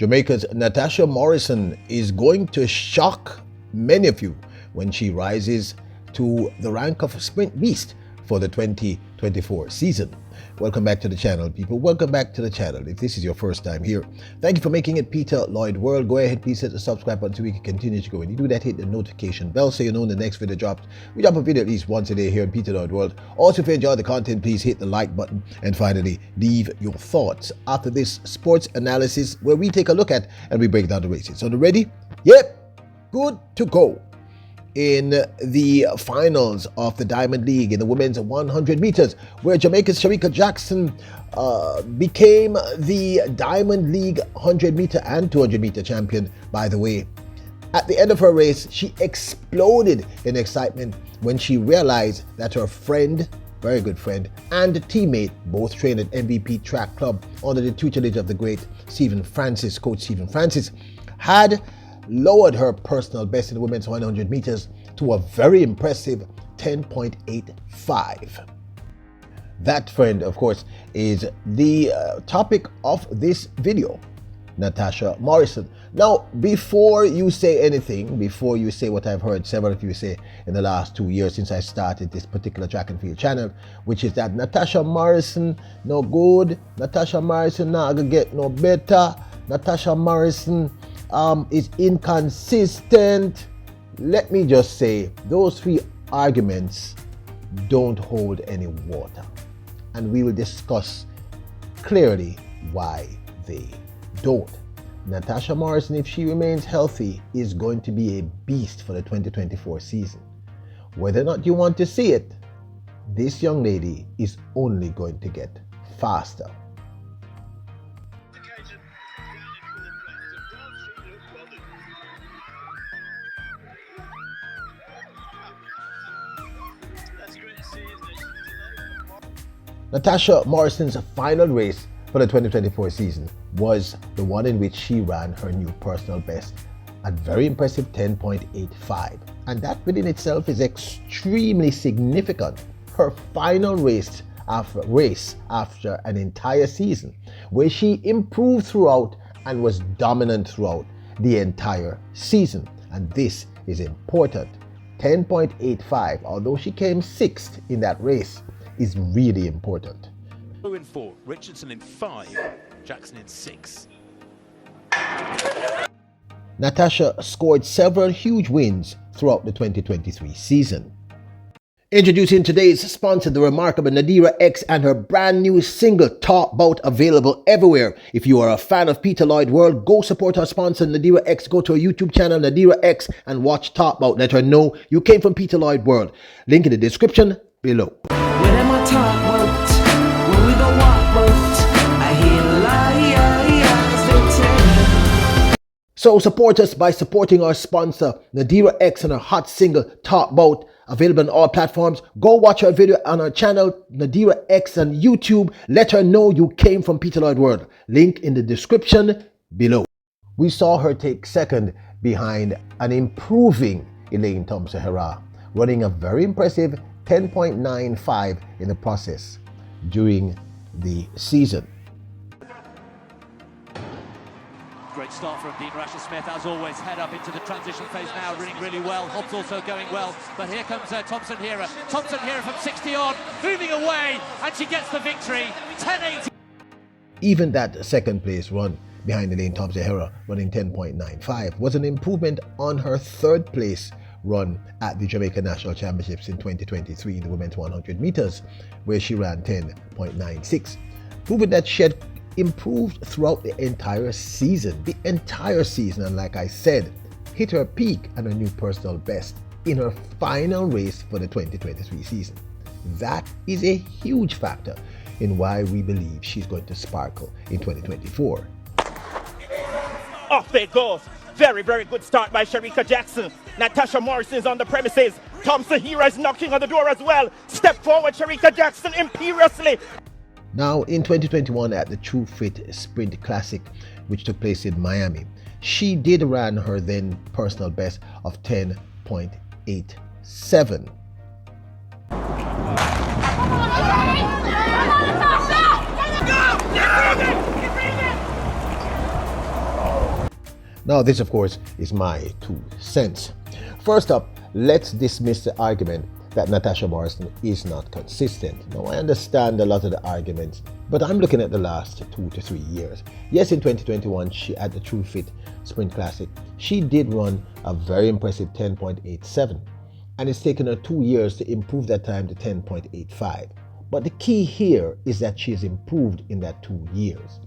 Jamaica's Natasha Morrison is going to shock many of you when she rises to the rank of sprint beast for the 2024 season. Welcome back to the channel, people. Welcome back to the channel. If this is your first time here, thank you for making it Peter Lloyd World. Go ahead, please hit the subscribe button so we can continue to go. When you do that, hit the notification bell so you know when the next video drops. We drop a video at least once a day here on Peter Lloyd World. Also, if you enjoy the content, please hit the like button. And finally, leave your thoughts after this sports analysis where we take a look at and we break down the races. So, ready? Yep, good to go. In the finals of the Diamond League in the women's 100 meters, where Jamaica's Shericka Jackson became the Diamond League 100 meter and 200 meter champion, by the way. At the end of her race, she exploded in excitement when she realized that her friend, very good friend, and teammate, both trained at MVP Track Club under the tutelage of the great Coach Stephen Francis, had lowered her personal best in the women's 100 meters to a very impressive 10.85. That friend, of course, is the topic of this video, Natasha Morrison. Now, before you say anything, before you say what I've heard several of you say in the last 2 years since I started this particular track and field channel, which is that Natasha Morrison no good, Natasha Morrison not gonna get no better, Natasha Morrison is inconsistent. Let me just say, those three arguments don't hold any water. And we will discuss clearly why they don't. Natasha Morrison, if she remains healthy, is going to be a beast for the 2024 season. Whether or not you want to see it, this young lady is only going to get faster. Natasha Morrison's final race for the 2024 season was the one in which she ran her new personal best at very impressive 10.85. And that within itself is extremely significant. Her final race after an entire season where she improved throughout and was dominant throughout the entire season. And this is important. 10.85, although she came 6th in that race, is really important. In 4, Richardson in 5, Jackson in 6. Natasha scored several huge wins throughout the 2023 season. Introducing today's sponsor, the remarkable Nadira X, and her brand new single Talk Bout, available everywhere. If you are a fan of Peter Lloyd World, go support our sponsor Nadira X. Go to her YouTube channel Nadira X and watch Talk Bout. Let her know you came from Peter Lloyd World. Link in the description below. So support us by supporting our sponsor Nadira X and her hot single Talk Bout, available on all platforms. Go watch her video on our channel Nadira X on YouTube. Let her know you came from Peter Lloyd World. Link in the description below. We saw her take second behind an improving Elaine Thompson-Herah, running a very impressive 10.95 in the process during the season. Great start from Dean Rasher-Smith, as always. Head up into the transition phase now, running really well. Hobbs also going well, but here comes Thompson-Herah. Thompson-Herah from 60 on, moving away, and she gets the victory. 10.80. Even that second place run behind Elaine Thompson-Herah, running 10.95, was an improvement on her third place run at the Jamaica National Championships in 2023 in the women's 100 meters, where she ran 10.96, proving that she had improved throughout the entire season. And like I said, hit her peak and her new personal best in her final race for the 2023 season. That is a huge factor in why we believe she's going to sparkle in 2024. Off it goes. Very, very good start by Shericka Jackson. Natasha Morrison is on the premises. Thompson-Herah is knocking on the door as well. Step forward, Shericka Jackson, imperiously. Now, in 2021 at the True Fit Sprint Classic, which took place in Miami, she did run her then personal best of 10.87. Now, this, of course, is my 2 cents. First up, let's dismiss the argument that Natasha Morrison is not consistent. Now, I understand a lot of the arguments, but I'm looking at the last 2 to 3 years. Yes, in 2021, she at the True Fit Sprint Classic, she did run a very impressive 10.87, and it's taken her 2 years to improve that time to 10.85. But the key here is that she has improved in that 2 years.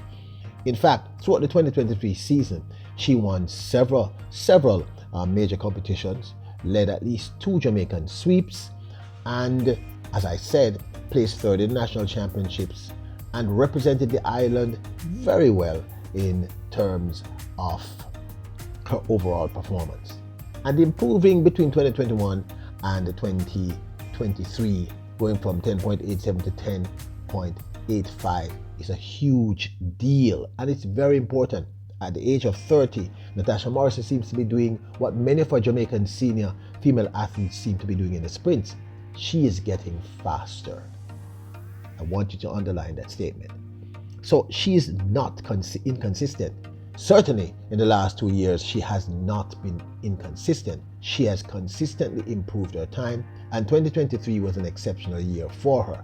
In fact, throughout the 2023 season, she won several major competitions, led at least 2 Jamaican sweeps, and, as I said, placed third in national championships and represented the island very well in terms of her overall performance. And improving between 2021 and 2023, going from 10.87 to 10.85 is a huge deal, and it's very important. At the age of 30, Natasha Morrison seems to be doing what many of our Jamaican senior female athletes seem to be doing in the sprints. She is getting faster. I want you to underline that statement. So she is not inconsistent. Certainly, in the last 2 years, she has not been inconsistent. She has consistently improved her time, and 2023 was an exceptional year for her.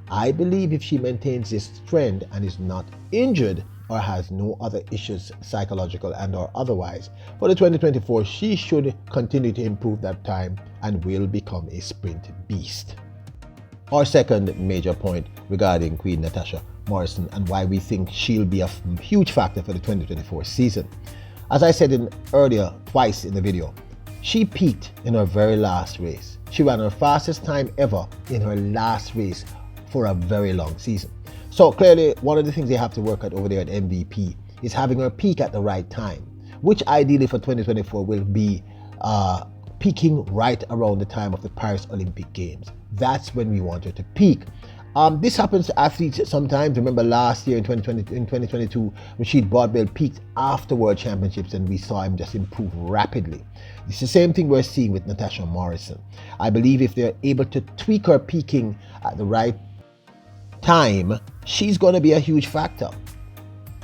I believe if she maintains this trend and is not injured or has no other issues, psychological and or otherwise, for the 2024, she should continue to improve that time and will become a sprint beast. Our second major point regarding Queen Natasha Morrison and why we think she'll be a huge factor for the 2024 season. As I said earlier twice in the video, she peaked in her very last race. She ran her fastest time ever in her last race for a very long season. So clearly, one of the things they have to work at over there at MVP is having her peak at the right time, which ideally for 2024 will be peaking right around the time of the Paris Olympic Games. That's when we want her to peak. This happens to athletes sometimes. Remember last year in 2022, Rashid Bardwell peaked after World Championships and we saw him just improve rapidly. It's the same thing we're seeing with Natasha Morrison. I believe if they're able to tweak her peaking at the right time, she's going to be a huge factor.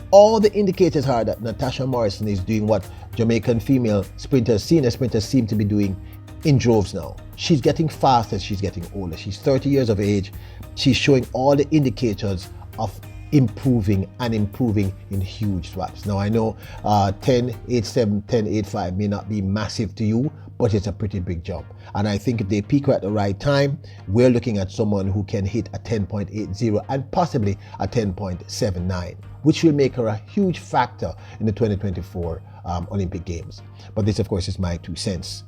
All the indicators are that Natasha Morrison is doing what Jamaican female sprinters, senior sprinters seem to be doing in droves now. She's getting faster as she's getting older. She's 30 years of age. She's showing all the indicators of improving in huge swaps. Now I know 10.87, 10.85 may not be massive to you, but it's a pretty big jump. And I think if they peak her at the right time, we're looking at someone who can hit a 10.80 and possibly a 10.79, which will make her a huge factor in the 2024 Olympic Games. But this, of course, is my 2 cents.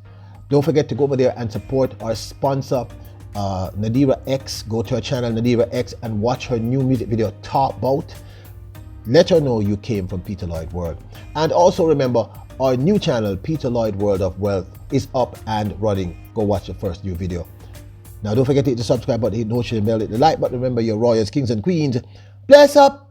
Don't forget to go over there and support our sponsor, Nadira X. Go to her channel, Nadira X, and watch her new music video, Talk Bout. Let her know you came from Peter Lloyd World. And also remember, our new channel, Peter Lloyd World of Wealth, is up and running. Go watch the first new video. Now don't forget to hit the subscribe button, hit the notification bell, hit the like button. Remember, you're royals, kings and queens. Bless up!